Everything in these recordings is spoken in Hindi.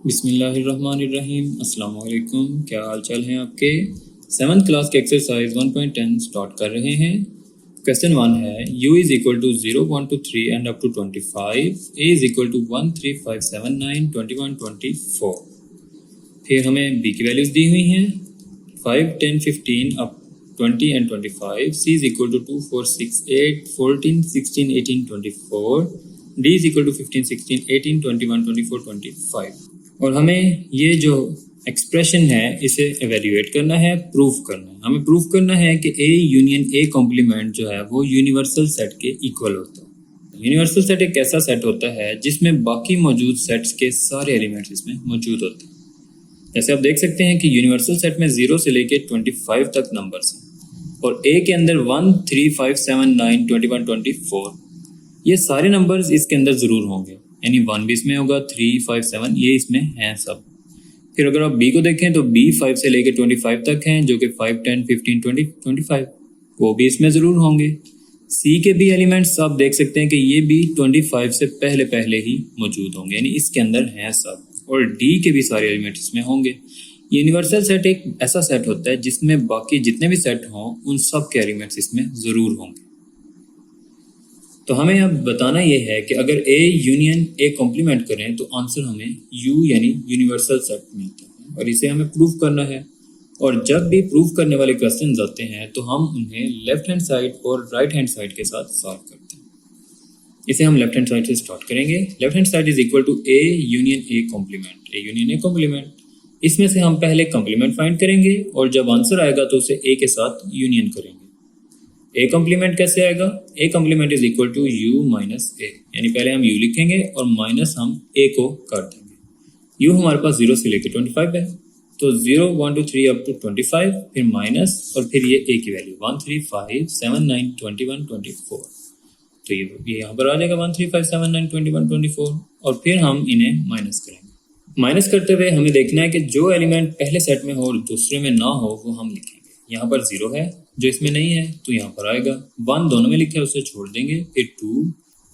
बिस्मिल्लाहिर्रहमानिर्रहीम। अस्सलाम वालेकुम। क्या हाल चाल हैं आपके। 7th क्लास के एक्सरसाइज 1.10 स्टार्ट कर रहे हैं। क्वेश्चन 1 है u is equal to 0 to 3 and up to 25, a is equal to 1 3 5 7 9 21 24। फिर हमें b की वैल्यूज दी हुई हैं 5 10 15 up 20 and 25, c is equal to 2 4 6 8 14 16 18 24, d is equal to 15 16 18 21 24 25। और हमें ये जो एक्सप्रेशन है इसे एवेल्यूएट करना है, प्रूफ करना है। हमें प्रूफ करना है कि ए यूनियन ए कॉम्प्लीमेंट जो है वो यूनिवर्सल सेट के इक्वल होता है। यूनिवर्सल सेट एक ऐसा सेट होता है जिसमें बाकी मौजूद सेट्स के सारे एलिमेंट्स इसमें मौजूद होते हैं। जैसे आप देख सकते हैं कि यूनिवर्सल सेट में 0 से लेके 25 तक नंबर्स हैं और ए के अंदर 1 3 5 7 9 21 24 ये सारे नंबर्स इसके अंदर ज़रूर होंगे, यानी 1 भी इसमें होगा, 3 5 7 ये इसमें हैं सब। फिर अगर आप बी को देखें तो बी 5 से लेकर 25 तक हैं, जो कि 5 10 15 20 25 वो भी इसमें ज़रूर होंगे। सी के भी एलिमेंट्स आप देख सकते हैं कि ये भी 25 से पहले पहले ही मौजूद होंगे, यानी इसके अंदर हैं सब। और डी के भी सारे एलिमेंट्स इसमें होंगे। यूनिवर्सल सेट एक ऐसा सेट होता है जिसमें बाकी जितने भी सेट हों उन सब के एलिमेंट्स इसमें ज़रूर होंगे। तो हमें अब बताना ये है कि अगर ए यूनियन ए कॉम्प्लीमेंट करें तो आंसर हमें यू यानी यूनिवर्सल सेट मिलता है और इसे हमें प्रूफ करना है। और जब भी प्रूफ करने वाले क्वेश्चंस आते हैं तो हम उन्हें लेफ्ट हैंड साइड और राइट हैंड साइड के साथ सॉल्व करते हैं। इसे हम लेफ्ट हैंड साइड से स्टार्ट करेंगे। Left hand side is equal to A union A complement. A union A complement, इसमें से हम पहले कॉम्प्लीमेंट फाइंड करेंगे और जब आंसर आएगा तो उसे ए के साथ यूनियन करेंगे। ए कॉम्प्लीमेंट कैसे आएगा? A complement is equal to U minus A, यानी पहले हम यू लिखेंगे और माइनस हम ए को कर देंगे। यू हमारे पास 0 से लेकर 25 है, तो 0 1 2 3 अप टू 25, फिर माइनस और फिर ये ए की वैल्यू 1 3 5 7 9 21 24, तो ये यहाँ पर आ जाएगा 1 3 5 7 9 21 24 और फिर हम इन्हें माइनस करेंगे। माइनस करते हुए हमें देखना है कि जो एलिमेंट पहले सेट में हो और दूसरे में ना हो वो हम लिखेंगे। यहाँ पर 0 है जो इसमें नहीं है तो यहाँ पर आएगा। 1 दोनों में लिखा है उसे छोड़ देंगे, फिर 2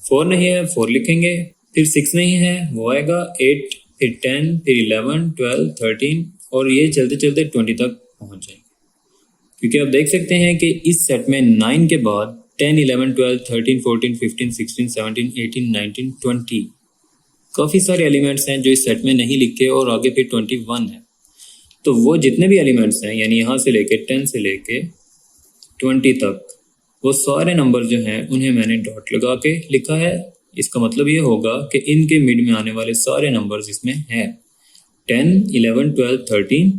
4 नहीं है 4 लिखेंगे, फिर 6 नहीं है वो आएगा 8, फिर 10, फिर 11 12 13 और ये चलते चलते 20 तक पहुँच जाएंगे। क्योंकि आप देख सकते हैं कि इस सेट में 9 के बाद 10 11 12 13 14 15 16 17 18 19 20 काफ़ी सारे एलिमेंट्स हैं जो इस सेट में नहीं लिखे और आगे फिर 21 है। तो वो जितने भी एलिमेंट्स हैं यानी यहाँ से लेके 10 से लेके 20 तक वो सारे नंबर जो हैं उन्हें मैंने डॉट लगा के लिखा है। इसका मतलब ये होगा कि इनके मिड में आने वाले सारे नंबर्स इसमें हैं 10 11 12 13,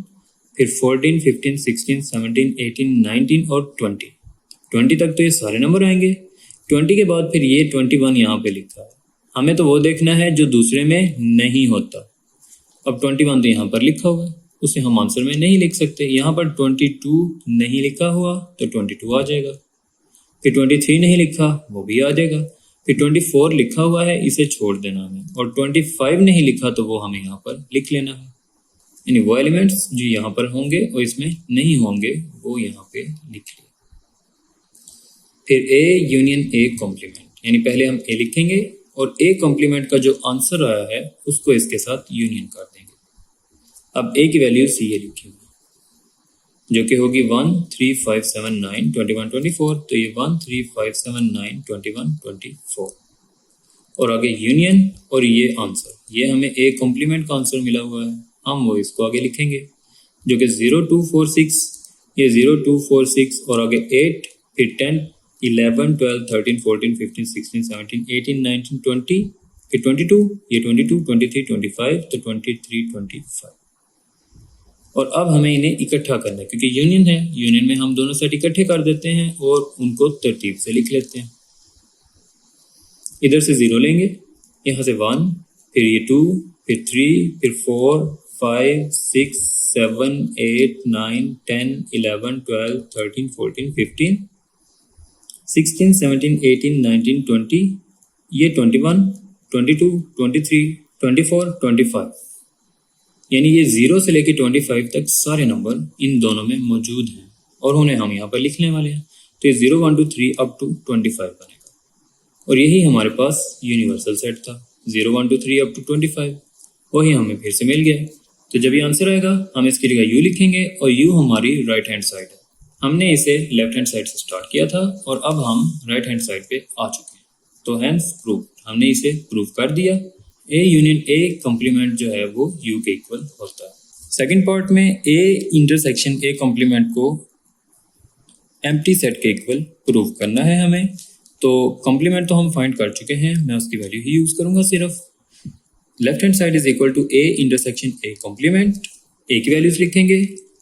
फिर 14 15 16 17 18 19 और 20 तक तो ये सारे नंबर आएंगे। 20 के बाद फिर ये 21 यहाँ पे लिखा है। हमें तो वो देखना है जो दूसरे में नहीं होता। अब 21 तो यहाँ पर लिखा हुआ है, उसे हम आंसर में नहीं लिख सकते। यहाँ पर 22 नहीं लिखा हुआ तो 22 आ जाएगा, फिर 23 नहीं लिखा वो भी आ जाएगा, फिर 24 लिखा हुआ है इसे छोड़ देना हमें, और 25 नहीं लिखा तो वो हमें यहाँ पर लिख लेना है। यानी वो एलिमेंट्स जो यहाँ पर होंगे और इसमें नहीं होंगे वो यहाँ पे लिख लिए। फिर ए यूनियन ए कॉम्प्लीमेंट, यानी पहले हम ए लिखेंगे और ए कॉम्प्लीमेंट का जो आंसर आया है उसको इसके साथ यूनियन कर देंगे। अब ए की वैल्यू सी ए लिखी हुई जो कि होगी 1 3 5 7 9 21 24, तो ये 1 3 5 7 9 21 24 और आगे यूनियन और ये आंसर, ये हमें ए कॉम्प्लीमेंट का आंसर मिला हुआ है, हम वो इसको आगे लिखेंगे जो कि 0 2 4 6, ये 0 2 4 6 और आगे 8, फिर 10 11 12 13 14 15 16 17 18 19 20, फिर 22, ये 22 23 25 तो 23 25। और अब हमें इन्हें इकट्ठा करना है क्योंकि यूनियन है। यूनियन में हम दोनों सेट इकट्ठे कर देते हैं और उनको तरतीब से लिख लेते हैं। इधर से 0 लेंगे, यहाँ से 1, फिर ये 2, फिर 3, फिर 4 5 6 7 8 9 10 11 12 13 14 15 16 17 18 19 20, ये 21 22 23 24 25, यानी ये 0 से लेकर 25 तक सारे नंबर इन दोनों में मौजूद हैं और उन्हें हम यहाँ पर लिखने वाले हैं। तो ये 0 1 2 3 अप टू 25 बनेगा और यही हमारे पास यूनिवर्सल सेट था 0 1 2 3 अप टू 25। वही हमें फिर से मिल गया। तो जब ये आंसर आएगा हम इसकी जगह u लिखेंगे और u हमारी राइट हैंड साइड है। हमने इसे लेफ्ट हैंड साइड से स्टार्ट किया था और अब हम राइट हैंड साइड पे आ चुके हैं। तो हैंस प्रूव, हमने इसे प्रूव कर दिया। A यूनियन A कॉम्प्लीमेंट जो है वो U के इक्वल होता है। सेकंड पार्ट में A इंटरसेक्शन A कॉम्प्लीमेंट को एम्प्टी सेट के इक्वल प्रूव करना है हमें। तो कॉम्प्लीमेंट तो हम फाइंड कर चुके हैं, मैं उसकी वैल्यू ही यूज करूंगा सिर्फ। Left hand side is equal to A intersection A complement. A की वैल्यूज लिखेंगे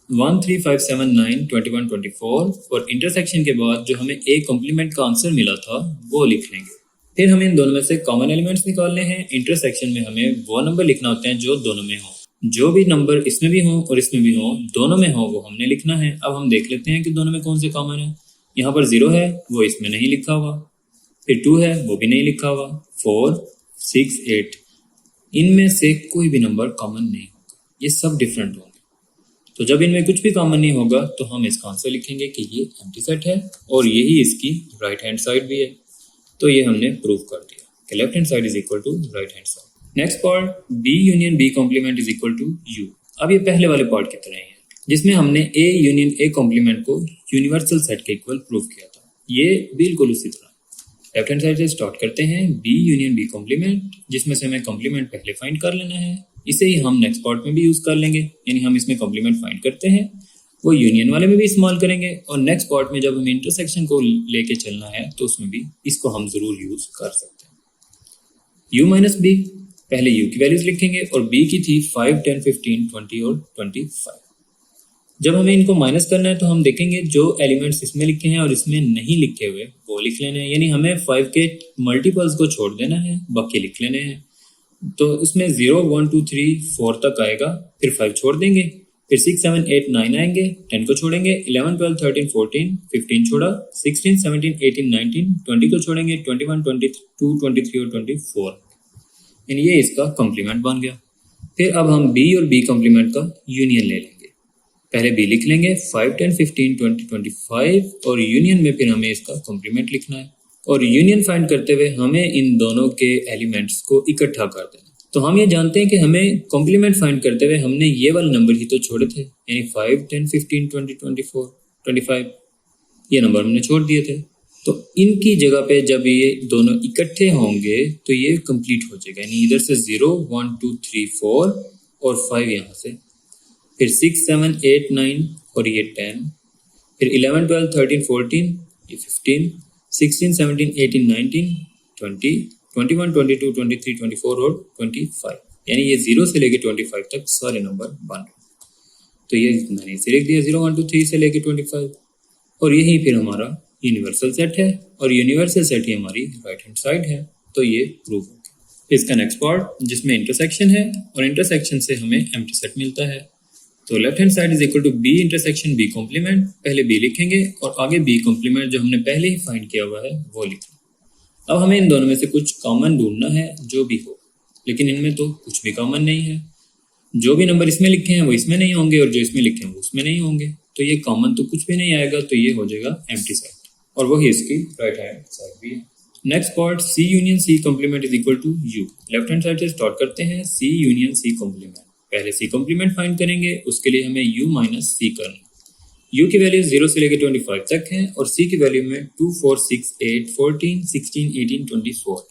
1 3 5 7 9 21 24 और इंटरसेक्शन के बाद जो हमें A कॉम्प्लीमेंट का आंसर मिला था वो लिख लेंगे। फिर हमें इन दोनों में से कॉमन एलिमेंट्स निकालने हैं। इंटरसेक्शन में हमें वो नंबर लिखना होते हैं जो दोनों में हो। जो भी नंबर इसमें भी हो और इसमें भी हो, दोनों में हो, वो हमने लिखना है। अब हम देख लेते हैं कि दोनों में कौन से कॉमन है। यहाँ पर 0 है, वो इसमें नहीं लिखा हुआ। फिर 2 है, वो भी नहीं लिखा हुआ। 4 6 8, इनमें से कोई भी नंबर कॉमन नहीं होगा, ये सब डिफरेंट होंगे। तो जब इनमें कुछ भी कॉमन नहीं होगा तो हम इसका आंसर लिखेंगे कि ये एम्प्टी सेट है और यही इसकी राइट हैंड साइड भी है। तो ये हमने प्रूव कर दिया कि left hand side is equal to right hand side. Next part B union B complement is equal to U। अब ये पहले वाले पार्ट की तरह ही है जिसमें हमने A यूनियन A कॉम्प्लीमेंट को यूनिवर्सल सेट के इक्वल प्रूव किया था। ये बिल्कुल उसी तरह। लेफ्ट हैंड साइड से स्टार्ट करते हैं B यूनियन B कॉम्प्लीमेंट, जिसमें से हमें कॉम्प्लीमेंट पहले फाइंड कर लेना है। इसे ही हम नेक्स्ट पार्ट में भी यूज कर लेंगे, यानी हम इसमें कॉम्प्लीमेंट फाइंड करते हैं वो यूनियन वाले में भी इस्तेमाल करेंगे और नेक्स्ट पार्ट में जब हमें इंटरसेक्शन को लेके चलना है तो उसमें भी इसको हम जरूर यूज कर सकते हैं। U माइनस B, पहले U की वैल्यूज लिखेंगे और B की थी 5 10 15 20 और 25। जब हमें इनको माइनस करना है तो हम देखेंगे जो एलिमेंट्स इसमें लिखे हैं और इसमें नहीं लिखे हुए वो लिख लेने हैं, यानी हमें 5 के मल्टीपल्स को छोड़ देना है, बाकी लिख लेने हैं। तो उसमें 0 1 2 3 4 तक आएगा, फिर 5 छोड़ देंगे, फिर 6 7 8 9 आएंगे, 10 को छोड़ेंगे, 11 12 13 14 15 छोड़ा, 16 17 18 19 20 को छोड़ेंगे, 21 22 23 और 24, यानी ये इसका कॉम्प्लीमेंट बन गया। फिर अब हम B और B कॉम्प्लीमेंट का यूनियन ले लेंगे। पहले B लिख लेंगे 5 10 15 20 25 और यूनियन में फिर हमें इसका कॉम्प्लीमेंट लिखना है और यूनियन फाइंड करते हुए हमें इन दोनों के एलिमेंट्स को इकट्ठा कर देना। तो हम ये जानते हैं कि हमें कॉम्प्लीमेंट फाइंड करते हुए हमने ये वाले नंबर ही तो छोड़े थे, यानी 5 10 15 20 24 25, ये नंबर हमने छोड़ दिए थे। तो इनकी जगह पे जब ये दोनों इकट्ठे होंगे तो ये कंप्लीट हो जाएगा, यानी इधर से 0 1 2 3 4 और 5 यहाँ से, फिर 6 7 8 9 और ये 10, फिर 11 12 13 14 ये 15 16 17 18 19 20 21 22 23 24 और 25, यानी ये 0 से लेके 25 तक सारे नंबर बन रहे। तो ये मैंने इसे लिख दिया 0 1 2 3 से लेके 25 और यही फिर हमारा यूनिवर्सल सेट है और यूनिवर्सल सेट ही हमारी राइट हैंड साइड है। तो ये प्रूव हो गया। इसका नेक्स्ट पार्ट जिसमें इंटरसेक्शन है और इंटरसेक्शन से हमें एम्प्टी सेट मिलता है। तो left hand side is equal to B intersection B complement, पहले B लिखेंगे और आगे B कॉम्प्लीमेंट जो हमने पहले ही फाइंड किया हुआ है वो लिखेंगे। अब हमें इन दोनों में से कुछ कॉमन ढूंढना है जो भी हो, लेकिन इनमें तो कुछ भी कॉमन नहीं है। जो भी नंबर इसमें लिखे हैं वो इसमें नहीं होंगे और जो इसमें लिखे हैं वो उसमें नहीं होंगे, तो ये कॉमन तो कुछ भी नहीं आएगा, तो ये हो जाएगा एम्प्टी सेट और वही इसकी राइट हैंड साइड भी है। Next part C union C complement is equal to U। Left hand side से स्टार्ट करते हैं C यूनियन C कॉम्प्लीमेंट। पहले C कॉम्प्लीमेंट फाइंड करेंगे, उसके लिए हमें U माइनस C करना। U की वैल्यू 0 से लेकर 25 तक है और C की वैल्यू में 2 4 6 8 14 16 18 24।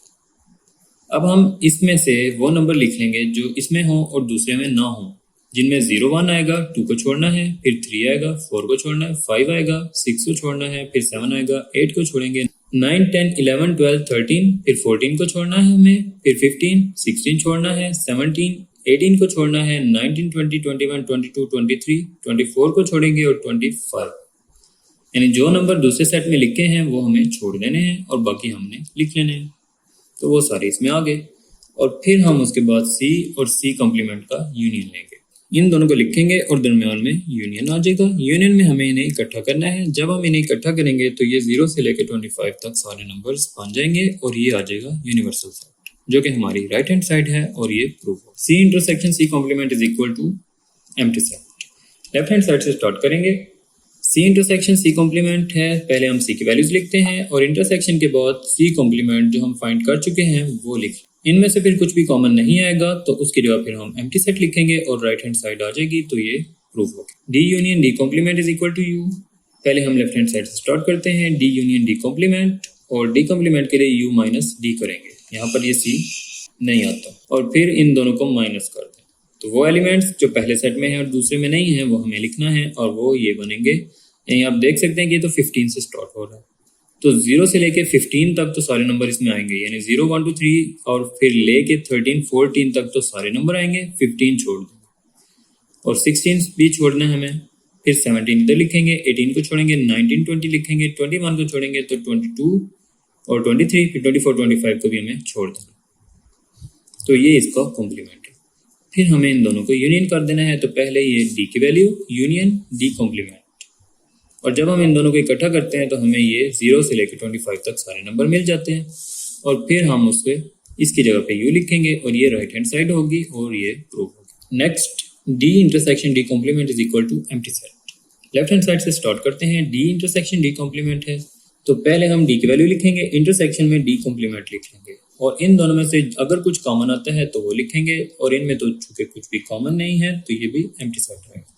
अब हम इसमें से वो नंबर लिख लेंगे जो इसमें हो और दूसरे में ना हो। जिनमें 0 1 आएगा, 2 को छोड़ना है, फिर 3 आएगा, 4 को छोड़ना है, 5 आएगा, 6 को छोड़ना है, फिर 7 आएगा, 8 को छोड़ेंगे, 9 10 11 12 13, फिर 14 को छोड़ना है हमें, फिर 15 16 छोड़ना है, 17 18 को छोड़ना है, 19 20 21 22 23 24 को छोड़ेंगे और 25, यानी जो नंबर दूसरे सेट में लिखे हैं वो हमें छोड़ देने हैं और बाकी हमने लिख लेने हैं। तो वो सारे इसमें आ गए और फिर हम उसके बाद C और C कॉम्प्लीमेंट का यूनियन लेंगे। इन दोनों को लिखेंगे और दरम्यान में यूनियन आ जाएगा। यूनियन में हमें इन्हें इकट्ठा करना है। जब हम इन्हें इकट्ठा करेंगे तो ये 0 से लेकर 25 तक सारे नंबर्स बन जाएंगे और ये आ जाएगा यूनिवर्सल सेट, जो कि हमारी राइट हैंड साइड है और ये प्रूव हो। C intersection C complement is equal to empty set. Left hand side से स्टार्ट करेंगे। C इंटरसेक्शन C कॉम्प्लीमेंट है, पहले हम C की वैल्यूज लिखते हैं और इंटरसेक्शन के बाद C कॉम्प्लीमेंट जो हम फाइंड कर चुके हैं वो लिख इनमें से फिर कुछ भी कॉमन नहीं आएगा तो उसकी जगह फिर हम एम्प्टी सेट लिखेंगे और राइट हैंड साइड आ जाएगी, तो ये प्रूव हो गया। D union D complement is equal to U. पहले हम लेफ्ट हैंड साइड से स्टार्ट करते हैं, डी यूनियन डी कॉम्प्लीमेंट, और डी कॉम्प्लीमेंट के लिए यू माइनस डी करेंगे, यहाँ पर ये सी नहीं आता, और फिर इन दोनों को माइनस कर दें। तो वो एलिमेंट्स जो पहले सेट में है और दूसरे में नहीं है वो हमें लिखना है, और वो ये बनेंगे। यहीं आप देख सकते हैं कि ये तो 15 से स्टार्ट हो रहा है, तो 0 से लेके 15 तक तो सारे नंबर इसमें आएंगे, यानी 0 1 2 3 और फिर लेके 13 14 तक तो सारे नंबर आएंगे, 15 छोड़ देंगे और 16 भी छोड़ना है हमें, फिर 17 इधर लिखेंगे, 18 को छोड़ेंगे, 19 20 लिखेंगे, 21 को छोड़ेंगे तो 22 और 23, फिर 24 25 को भी हमें छोड़ देना। तो ये इसका कॉम्प्लीमेंट है। फिर हमें इन दोनों को यूनियन कर देना है, तो पहले ये डी की वैल्यू यूनियन डी कॉम्प्लीमेंट, और जब हम इन दोनों को इकट्ठा करते हैं तो हमें ये 0 से लेकर 25 तक सारे नंबर मिल जाते हैं, और फिर हम उसके इसकी जगह पे यू लिखेंगे और ये राइट हैंड साइड होगी और ये प्रूव होगी। Next, D intersection D complement is equal to empty set. Left hand side से स्टार्ट करते हैं, डी इंटरसेक्शन डी कॉम्प्लीमेंट है, तो पहले हम डी की वैल्यू लिखेंगे, इंटरसेक्शन में डी कॉम्प्लीमेंट लिख लेंगे, और इन दोनों में से अगर कुछ कॉमन आता है तो वो लिखेंगे, और इनमें तो चूंकि कुछ भी कॉमन नहीं है तो ये भी एम्प्टी सेट रहेगा,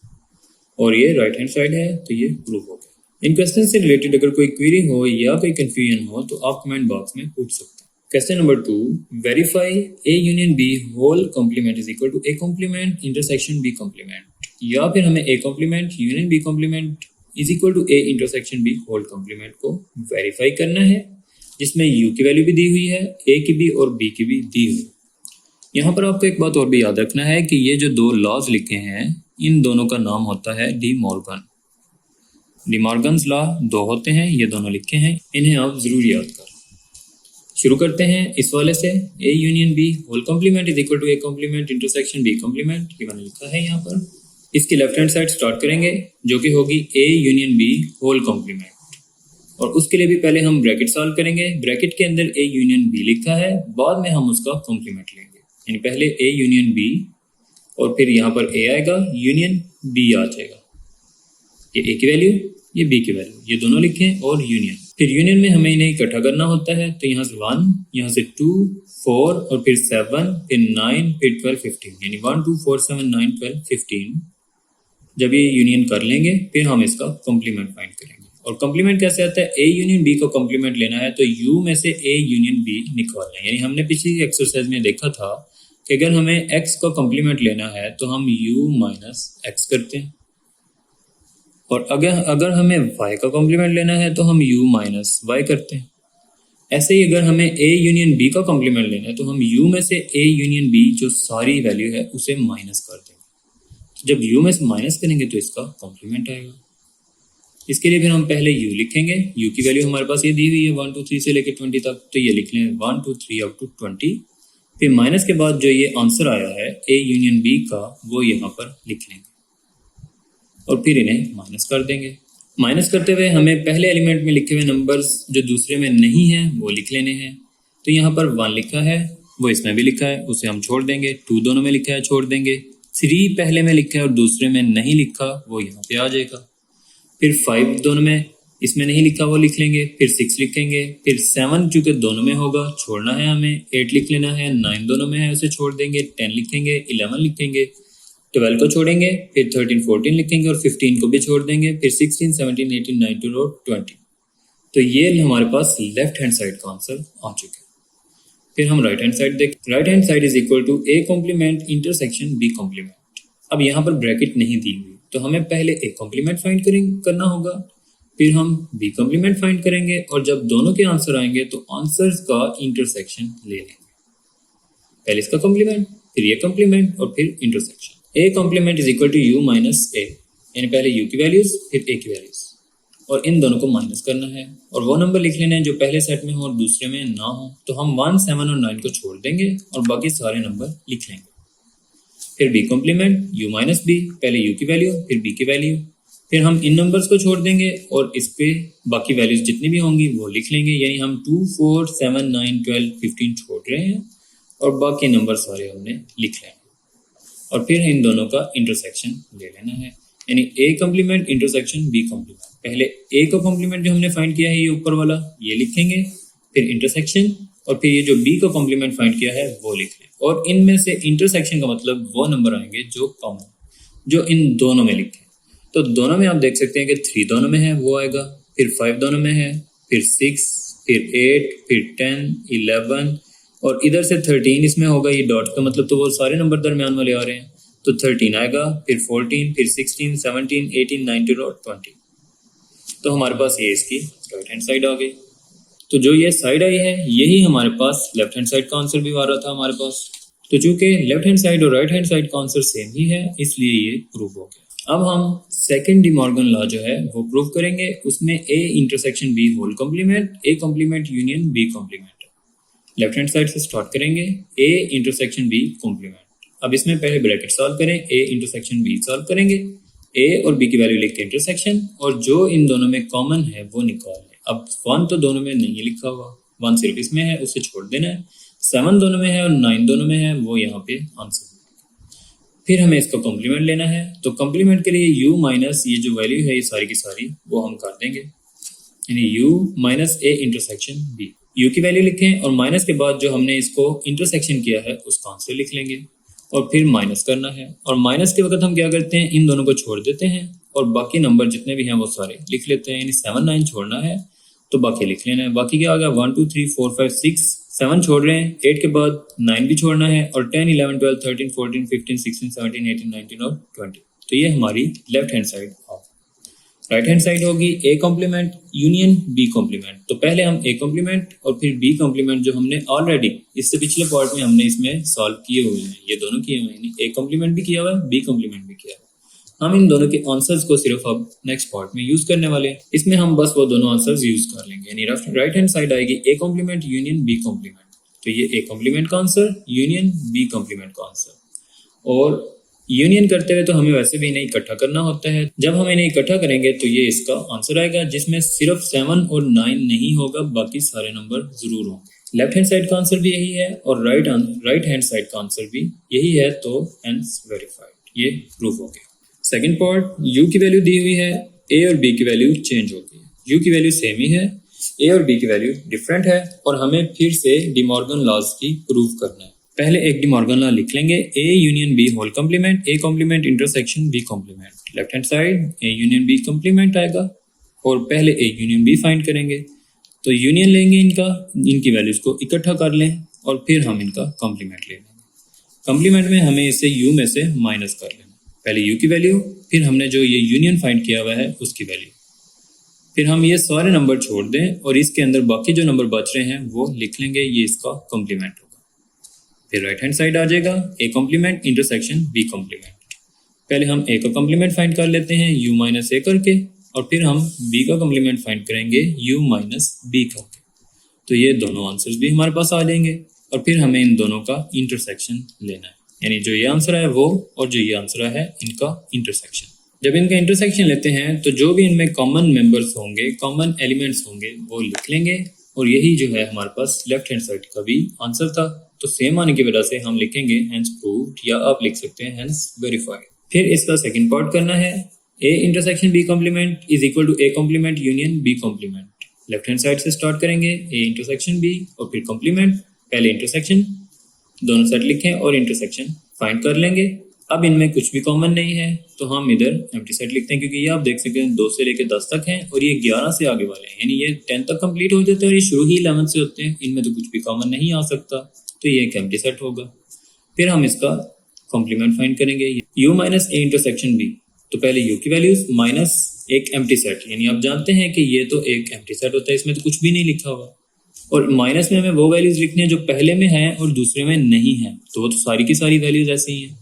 और ये राइट हैंड साइड है, तो ये प्रूव हो गया। इन क्वेश्चन से रिलेटेड अगर कोई क्वेरी हो या कोई कंफ्यूजन हो तो आप कमेंट बॉक्स में पूछ सकते हैं। Question number 2, verify A union B whole complement is equal to A complement intersection B complement, या फिर हमें A complement union B complement is equal to A intersection B whole complement को वेरीफाई करना है, जिसमें यू की वैल्यू भी दी हुई है, ए की भी और बी की भी दी हुई। यहाँ पर आपको एक बात और भी याद रखना है कि ये जो दो लॉज लिखे हैं इन दोनों का नाम होता है De Morgan. D Morgan's law 2 होते हैं, ये दोनों लिखे हैं, इन्हें आप जरूर याद करें। शुरू करते हैं इस वाले से, A union B whole complement is equal to A complement intersection B complement, ये मैंने लिखा है यहाँ पर। इसकी लेफ्ट हैंड साइड स्टार्ट करेंगे जो कि होगी A union B whole complement, और उसके लिए भी पहले हम ब्रैकेट सॉल्व करेंगे। ब्रैकेट के अंदर ए यूनियन बी लिखा है, बाद में हम उसका कॉम्प्लीमेंट लेंगे, यानी पहले ए यूनियन बी और फिर यहाँ पर ए आएगा, यूनियन बी आ जाएगा, ये ए की वैल्यू ये बी की वैल्यू, ये दोनों लिखें और यूनियन। फिर यूनियन में हमें इन्हें इकट्ठा करना होता है, तो यहाँ से 1, यहाँ से 2 4 और फिर 7 फिर 9 फिर 12 15, यानी 1 2 4 7 9 12 15। जब ये यूनियन कर लेंगे फिर हम इसका कॉम्प्लीमेंट फाइंड करेंगे, और कॉम्प्लीमेंट कैसे आता है, ए यूनियन बी को कॉम्प्लीमेंट लेना है तो यू में से ए यूनियन बी निकालना है। यानी हमने पिछली एक्सरसाइज में देखा था कि अगर हमें एक्स का कॉम्प्लीमेंट लेना है तो हम यू माइनस एक्स करते हैं, और अगर हमें y का कॉम्प्लीमेंट लेना है तो हम u माइनस वाई करते हैं। ऐसे ही अगर हमें a यूनियन b का कॉम्प्लीमेंट लेना है तो हम u में से a यूनियन b जो सारी वैल्यू है उसे माइनस कर देंगे। जब u में से माइनस करेंगे तो इसका कॉम्प्लीमेंट आएगा। इसके लिए फिर हम पहले u लिखेंगे, u की वैल्यू हमारे पास ये दी हुई है 1 2 3 से लेकर 20 तक, तो ये लिख लें 1 2 3 अप टू 20। फिर माइनस के बाद जो ये आंसर आया है a यूनियन b का वो यहाँ पर लिख लेंगे, और फिर इन्हें माइनस कर देंगे। माइनस करते हुए हमें पहले एलिमेंट में लिखे हुए नंबर्स जो दूसरे में नहीं हैं वो लिख लेने हैं। तो यहाँ पर 1 लिखा है, वो इसमें भी लिखा है, उसे हम छोड़ देंगे। 2 दोनों में लिखा है, छोड़ देंगे। 3 पहले में लिखा है और दूसरे में नहीं लिखा, वो यहाँ पे आ जाएगा। फिर 5 दोनों में इसमें नहीं लिखा, वो लिख लेंगे। फिर 6 लिखेंगे। फिर 7 चूँकि दोनों में होगा छोड़ना है हमें, 8 लिख लेना है। 9 दोनों में है, उसे छोड़ देंगे। 10 लिखेंगे, 11 लिखेंगे, 12 को छोड़ेंगे, फिर 13 14 लिखेंगे और 15 को भी छोड़ देंगे। फिर 16 17 18 19 और 20। तो ये हमारे पास लेफ्ट हैंड साइड का आंसर आ चुका है। फिर हम राइट हैंड साइड देख, right hand side is equal to A complement intersection B complement. अब यहाँ पर ब्रैकेट नहीं दी हुई, तो हमें पहले ए कॉम्प्लीमेंट फाइंड करना होगा, फिर हम बी कॉम्प्लीमेंट फाइंड करेंगे, और जब दोनों के आंसर आएंगे तो आंसर्स का इंटरसेक्शन ले लेंगे। पहले इसका कॉम्प्लीमेंट, फिर ये कॉम्प्लीमेंट और फिर intersection. A complement is equal to U minus A, यानी पहले यू की वैल्यूज फिर ए की वैल्यूज, और इन दोनों को माइनस करना है, और वो नंबर लिख लेने हैं जो पहले सेट में हो और दूसरे में ना हो। तो हम 1 7 और 9 को छोड़ देंगे और बाकी सारे नंबर लिख लेंगे। फिर B complement U minus B, पहले यू की वैल्यू फिर बी की वैल्यू, फिर हम इन नंबर्स को छोड़ देंगे और इस पे बाकी वैल्यूज जितनी भी होंगी वो लिख लेंगे। यानी हम 2 4 7 9 12 15 छोड़ रहे हैं और बाकी नंबर सारे हमने लिख लेंगे, और फिर इन दोनों का इंटरसेक्शन ले लेना है। यानी A complement intersection B complement. पहले ए का कॉम्प्लीमेंट जो हमने फाइंड किया है ये ऊपर वाला, ये लिखेंगे, फिर इंटरसेक्शन और फिर ये जो b का कॉम्प्लीमेंट फाइंड किया है वो लिख लें, और इनमें से इंटरसेक्शन का मतलब वो नंबर आएंगे जो कॉमन, जो इन दोनों में लिखे। तो दोनों में आप देख सकते हैं कि 3 दोनों में है वो आएगा, फिर 5 दोनों में है, फिर 6, फिर 8, फिर 10, 11 और इधर से 13 इसमें होगा। ये डॉट का मतलब तो वो सारे नंबर दरमियान वाले आ रहे हैं, तो 13 आएगा, फिर 14, फिर 16, 17, 18, 19 और 20। तो हमारे पास ये इसकी राइट हैंड साइड आ गई। तो जो ये साइड आई है यही हमारे पास लेफ्ट हैंड साइड का आंसर भी आ रहा था हमारे पास। तो चूंकि लेफ्ट हैंड साइड और राइट हैंड साइड का आंसर सेम ही है इसलिए ये प्रूव हो गया। अब हम सेकंड डी मॉर्गन लॉ जो है वो प्रूव करेंगे। उसमें A intersection B whole complement, A complement union B complement. Left hand side से स्टार्ट करेंगे, ए इंटरसेक्शन बी कॉम्प्लीमेंट। अब इसमें पहले ब्रैकेट सॉल्व करें, ए इंटरसेक्शन बी सॉल्व करेंगे, ए और बी की वैल्यू लिख के इंटरसेक्शन, और जो इन दोनों में कॉमन है वो निकाल लें। अब 1 तो दोनों में नहीं लिखा हुआ, 1 सिर्फ इसमें है, उसे छोड़ देना है। 7 दोनों में है और 9 दोनों में है, वो यहाँ पे आंसर। फिर हमें इसका कॉम्प्लीमेंट लेना है, तो कॉम्प्लीमेंट के लिए u माइनस ये जो वैल्यू है ये सारी की सारी वो हम कर देंगे, यानी u minus A intersection B. u की वैल्यू लिखें और माइनस के बाद जो हमने इसको इंटरसेक्शन किया है उसका आंसर लिख लेंगे और फिर माइनस करना है। और माइनस के वक्त हम क्या करते हैं, इन दोनों को छोड़ देते हैं और बाकी नंबर जितने भी हैं वो सारे लिख लेते हैं। यानी 7, 9 छोड़ना है तो बाकी लिख लेना है। बाकी क्या आ गया, 1, 2, 3, 4, 5, 6, 7 छोड़ रहे हैं, 8 के बाद 9 भी छोड़ना है, और 10, 11, 12, 13, 14, 15, 16, 17, 18, 19 और 20। तो ये हमारी left hand side of. Right hand side होगी A complement union B complement. तो पहले हम ए कॉम्प्लीमेंट और फिर बी कॉम्प्लीमेंट जो हमने ऑलरेडी इससे पिछले पार्ट में हमने इसमें सॉल्व किए हुए हैं, ये दोनों किए हुए हैं, ए कॉम्प्लीमेंट भी किया हुआ है, बी कॉम्प्लीमेंट भी किया हुआ है। हम इन दोनों के आंसर्स को सिर्फ अब नेक्स्ट पार्ट में यूज करने वाले हैं। इसमें हम बस वो दोनों आंसर्स यूज कर लेंगे, यानी राइट हैंड साइड आएगी A complement union B complement. तो ये ए कॉम्प्लीमेंट का आंसर, यूनियन बी कॉम्प्लीमेंट का आंसर। और यूनियन करते हुए तो हमें वैसे भी इन्हें इकट्ठा करना होता है, जब हम इन्हें इकट्ठा करेंगे तो ये इसका आंसर आएगा, जिसमें सिर्फ 7 और 9 नहीं होगा, बाकी सारे नंबर जरूर होंगे। लेफ्ट हैंड साइड का आंसर भी यही है और राइट हैंड साइड का आंसर भी यही है, तो हेंस वेरीफाइड, ये प्रूफ हो गया। सेकंड पार्ट, u की वैल्यू दी हुई है, a और b की वैल्यू चेंज होती है। u की वैल्यू सेम ही है, a और b की वैल्यू डिफरेंट है, और हमें फिर से डी मॉर्गन लॉज की प्रूफ करना है। पहले एक डी मॉर्गन लॉ लिख लेंगे, a union b whole complement, a complement intersection b complement. Left hand side a union b complement आएगा और पहले a यूनियन b फाइंड करेंगे। तो यूनियन लेंगे इनका, इनकी वैल्यूज को इकट्ठा कर लें और फिर हम इनका कॉम्प्लीमेंट ले लेंगे। कॉम्प्लीमेंट में हमें इसे u में से माइनस कर लेना, पहले u की वैल्यू, फिर हमने जो ये यूनियन फाइंड किया हुआ है उसकी वैल्यू, फिर हम ये सारे नंबर छोड़ दें और इसके अंदर बाकी जो नंबर बच रहे हैं वो लिख लेंगे, ये इसका कॉम्प्लीमेंट होगा। फिर राइट हैंड साइड आ जाएगा A complement intersection B complement. पहले हम ए का कॉम्प्लीमेंट फाइंड कर लेते हैं u माइनस ए करके, और फिर हम b का कॉम्प्लीमेंट फाइंड करेंगे u माइनस b करके। तो ये दोनों आंसर्स भी हमारे पास आ जाएंगे और फिर हमें इन दोनों का इंटरसेक्शन लेना है, यानी जो ये आंसर है वो और जो ये आंसर है इनका इंटरसेक्शन। जब इनका इंटरसेक्शन लेते हैं तो जो भी इनमें कॉमन मेंबर्स होंगे, कॉमन एलिमेंट्स होंगे, वो लिख लेंगे, और यही जो है हमारे पास लेफ्ट हैंड साइड का भी आंसर था। तो सेम आने की वजह से हम लिखेंगे हेंस प्रूव्ड, या आप लिख सकते हैं हेंस वेरीफाइड। फिर इसका सेकंड पार्ट करना है, A intersection B complement is equal to A complement union B complement. Left hand side से स्टार्ट करेंगे, ए इंटरसेक्शन बी और फिर कॉम्प्लीमेंट, पहले इंटरसेक्शन, दोनों सेट लिखें और इंटरसेक्शन फाइंड कर लेंगे। अब इनमें कुछ भी कॉमन नहीं है तो हम इधर एम्प्टी सेट लिखते हैं, क्योंकि ये आप देख सकते हैं 2 से लेकर 10 तक हैं और ये 11 से आगे वाले हैं, यानी ये 10 तक कंप्लीट हो जाते हैं और ये शुरू ही 11 से होते हैं। इनमें तो कुछ भी कॉमन नहीं आ सकता, तो ये एक एम्प्टी सेट होगा। फिर हम इसका कॉम्प्लीमेंट फाइंड करेंगे, u minus A intersection B. तो पहले u की वैल्यूज माइनस एक एम्प्टी सेट, यानी आप जानते हैं कि ये तो एक एम्प्टी सेट होता है, इसमें तो कुछ भी नहीं लिखा हुआ, और माइनस में हमें वो वैल्यूज लिखनी है जो पहले में है और दूसरे में नहीं है। तो वो तो सारी की सारी वैल्यूज ऐसी ही हैं।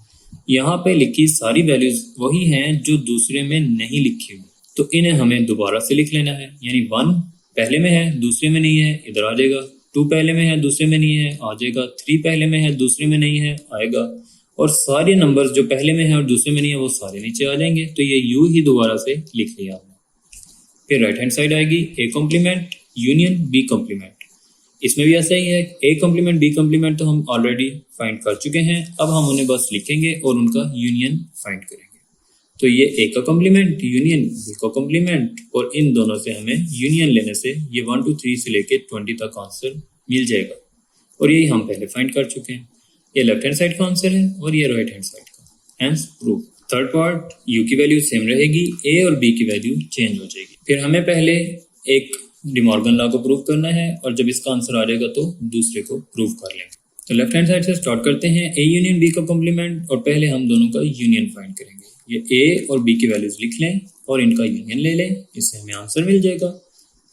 यहाँ पे लिखी सारी वैल्यूज वही हैं जो दूसरे में नहीं लिखी हुई, तो इन्हें हमें दोबारा से लिख लेना है। यानी 1 पहले में है दूसरे में नहीं है, इधर आ जाएगा। 2 पहले में है दूसरे में नहीं है, आ जाएगा। 3 पहले में है दूसरे में नहीं है, आएगा। और सारे नंबर्स जो पहले में है और दूसरे में नहीं है वो सारे नीचे आ जाएंगे। तो ये यू ही दोबारा से लिख लिया आपने। फिर राइट हैंड साइड आएगी A complement union B complement. इसमें भी ऐसा ही है, ए कॉम्प्लीमेंट बी कॉम्प्लीमेंट तो हम ऑलरेडी फाइंड कर चुके हैं, अब हम उन्हें बस लिखेंगे और उनका यूनियन फाइंड करेंगे। तो ये ए का कॉम्प्लीमेंट यूनियन बी का कॉम्प्लीमेंट, और इन दोनों से हमें यूनियन लेने से ये 1 2 3 से लेके 20 तक आंसर मिल जाएगा। और यही हम पहले फाइंड कर चुके हैं। ये लेफ्ट हैंड साइड का आंसर है और ये राइट हैंड साइड का, hence prove. Third part, u की वैल्यू सेम रहेगी, a और b की वैल्यू चेंज हो जाएगी। फिर हमें पहले एक डिमॉर्गन लॉ को प्रूव करना है और जब इसका आंसर आ जाएगा तो दूसरे को प्रूव कर लेंगे। तो लेफ्ट हैंड साइड से स्टार्ट करते हैं, a यूनियन b का कॉम्प्लीमेंट, और पहले हम दोनों का यूनियन फाइंड करेंगे। ये a और b की वैल्यूज लिख लें और इनका यूनियन ले लें, इससे हमें आंसर मिल जाएगा।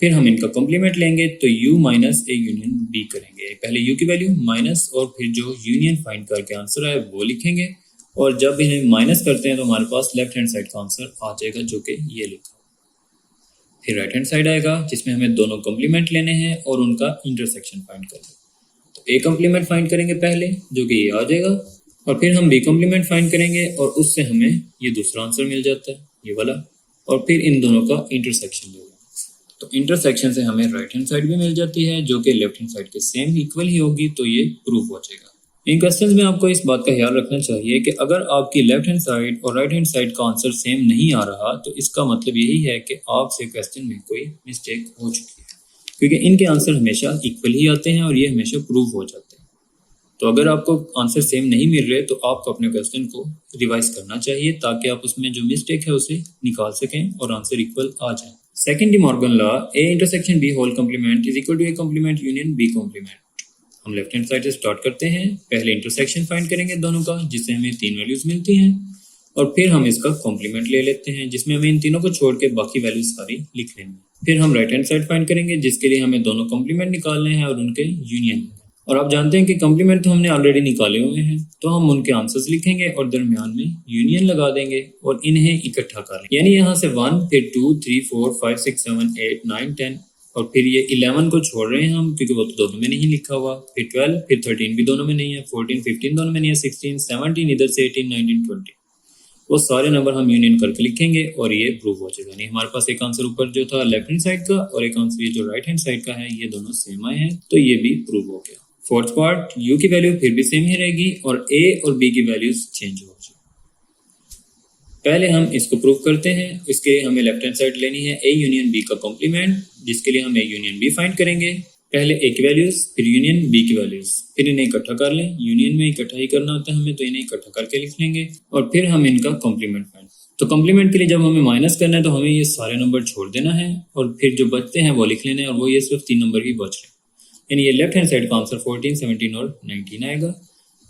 फिर हम इनका कॉम्प्लीमेंट लेंगे तो u minus a union b करेंगे। पहले u की वैल्यू माइनस और फिर जो यूनियन फाइंड करके आंसर आए वो लिखेंगे, और जब इन्हें माइनस करते हैं तो हमारे पास लेफ्ट हैंड साइड का आंसर आ जाएगा जो कि ये लिखा। फिर राइट हैंड साइड आएगा जिसमें हमें दोनों कॉम्प्लीमेंट लेने हैं और उनका इंटरसेक्शन फाइंड करना है। तो a कॉम्प्लीमेंट फाइंड करेंगे पहले जो कि ये आ जाएगा, और फिर हम b कॉम्प्लीमेंट फाइंड करेंगे और उससे हमें ये दूसरा आंसर मिल जाता है, ये वाला, और फिर इन दोनों का इंटरसेक्शन ले लेंगे। तो इंटरसेक्शन से हमें राइट हैंड साइड भी मिल जाती है जो कि लेफ्ट हैंड साइड के सेम इक्वल ही होगी, तो ये प्रूफ हो जाएगा। इन क्वेश्चंस में आपको इस बात का ख्याल रखना चाहिए कि अगर आपकी लेफ्ट हैंड साइड और राइट हैंड साइड का आंसर सेम नहीं आ रहा तो इसका मतलब यही है कि आपसे क्वेश्चन में कोई मिस्टेक हो चुकी है, क्योंकि इनके आंसर हमेशा इक्वल ही आते हैं और ये हमेशा प्रूव हो जाते हैं। तो अगर आपको आंसर सेम नहीं मिल रहे तो आपको अपने क्वेश्चन को रिवाइज करना चाहिए ताकि आप उसमें जो मिस्टेक है उसे निकाल सकें और आंसर इक्वल आ जाए। Second De Morgan law, a intersection b whole complement is equal to a complement union b complement. हम लेफ्ट हैंड साइड से स्टार्ट करते हैं, पहले इंटरसेक्शन फाइंड करेंगे दोनों का जिससे हमें 3 वैल्यूज मिलती हैं, और फिर हम इसका कॉम्प्लीमेंट ले लेते हैं जिसमें हमें इन तीनों को छोड़ के बाकी वैल्यूज सारी लिख लेंगे। फिर हम राइट हैंड साइड फाइंड करेंगे जिसके लिए हमें दोनों कॉम्प्लीमेंट निकालने हैं और उनके यूनियन। और आप जानते हैं कि कॉम्प्लीमेंट तो हमने ऑलरेडी निकाले हुए हैं, तो हम उनके आंसर्स लिखेंगे और दरमियान में यूनियन लगा देंगे और इन्हें इकट्ठा कर लेंगे। यानी यहाँ से 1, फिर 2, 3, 4, 5, 6, 7, 8, 9, 10, और फिर ये 11 को छोड़ रहे हैं हम क्योंकि वो तो दोनों में नहीं लिखा हुआ, फिर 12, फिर 13 भी दोनों में नहीं है, 14, 15 दोनों में नहीं है, 16, 17 इधर से 18, 19, 20, वो सारे नंबर हम यूनियन करके लिखेंगे और ये प्रूव हो जाएगा। यानी हमारे पास एक आंसर ऊपर जो था लेफ्ट हैंड साइड का और एक आंसर ये जो राइट हैंड साइड का है, ये दोनों सेम आए हैं, तो ये भी प्रूव हो गया। फोर्थ पार्ट, u की वैल्यू फिर भी सेम ही रहेगी और a और b की वैल्यूज चेंज हो जाएगी। पहले हम इसको प्रूव करते हैं, इसके लिए हमें लेफ्ट हैंड साइड लेनी है a यूनियन b का कॉम्प्लीमेंट, जिसके लिए हम a यूनियन b फाइंड करेंगे। पहले a की वैल्यूज, फिर यूनियन b की वैल्यूज, फिर इन्हें इकट्ठा कर लें। यूनियन में इकट्ठा ही करना होता है हमें, तो इन्हें इकट्ठा करके लिख लेंगे और फिर हम इनका कॉम्प्लीमेंट फाइंड। तो कॉम्प्लीमेंट के लिए जब हमें माइनस करना है तो हमें ये सारे नंबर छोड़ देना है और फिर जो बचते हैं वो लिख लेने हैं, और वो ये सिर्फ 3 नंबर ही बच रहे हैं। यानी ये लेफ्ट हैंड साइड का आंसर 14, 17 और 19 आएगा।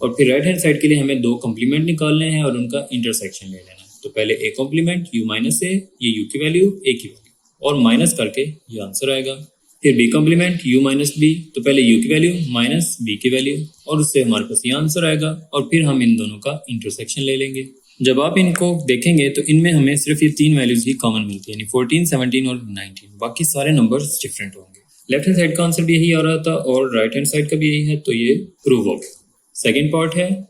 और फिर राइट हैंड साइड के लिए हमें 2 कॉम्प्लीमेंट निकालने हैं और उनका इंटरसेक्शन ले लेना है। तो पहले a complement u minus a, ये u की वैल्यू a की वैल्यू, और माइनस करके ये आंसर आएगा। फिर b complement u minus b, तो पहले u की वैल्यू माइनस b की वैल्यू, और उससे हमारे पास ये आंसर आएगा। और फिर हम इन दोनों का इंटरसेक्शन ले लेंगे। जब आप इनको देखेंगे तो इनमें हमें सिर्फ ये 3 वैल्यूज ही कॉमन मिलती है, यानी 14, 17 और 19, बाकी सारे नंबर्स डिफरेंट होंगे। लेफ्ट हैंड साइड का आंसर भी यही आ रहा था और राइट हैंड साइड का भी यही है, तो ये प्रूव हो गया। सेकंड पार्ट है,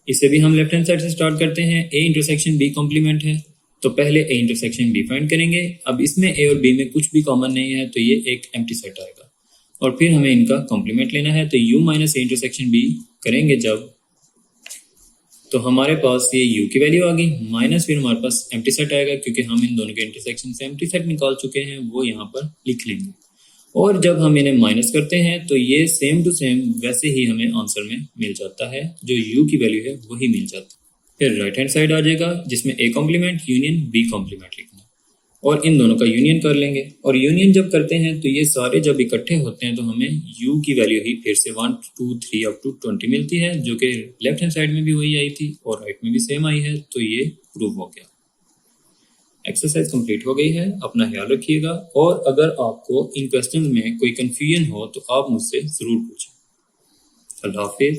इसे भी हम लेफ्ट हैंड साइड से स्टार्ट करते हैं। a इंटरसेक्शन b कॉम्प्लीमेंट है, तो पहले a इंटरसेक्शन b फाइंड करेंगे। अब इसमें a और b में कुछ भी कॉमन नहीं है, तो ये एक एम्प्टी सेट आएगा और फिर हमें इनका कॉम्प्लीमेंट लेना है। तो u minus a intersection b करेंगे जब, तो हमारे पास ये u की वैल्यू आ गई, माइनस फिर हमारे पास एम्प्टी सेट आएगा क्योंकि हम इन दोनों के इंटरसेक्शन से एम्प्टी सेट निकाल चुके हैं, वो यहाँ पर लिख लेंगे। और जब हम इन्हें माइनस करते हैं तो ये सेम टू सेम वैसे ही हमें आंसर में मिल जाता है, जो u की वैल्यू है वही मिल जाता है। फिर राइट हैंड साइड आ जाएगा जिसमें a complement union b complement लिखना, और इन दोनों का यूनियन कर लेंगे। और यूनियन जब करते हैं तो ये सारे जब इकट्ठे होते हैं तो हमें u की वैल्यू ही फिर से 1, 2, 3 अप टू 20 मिलती है, जो कि लेफ्ट हैंड साइड में भी वही आई थी और राइट में भी सेम आई है, तो ये प्रूव हो गया। एक्सरसाइज कंप्लीट हो गई है, अपना ख्याल रखिएगा, और अगर आपको इन क्वेश्चन में कोई कंफ्यूजन हो तो आप मुझसे ज़रूर पूछें। अल्लाह हाफिज़।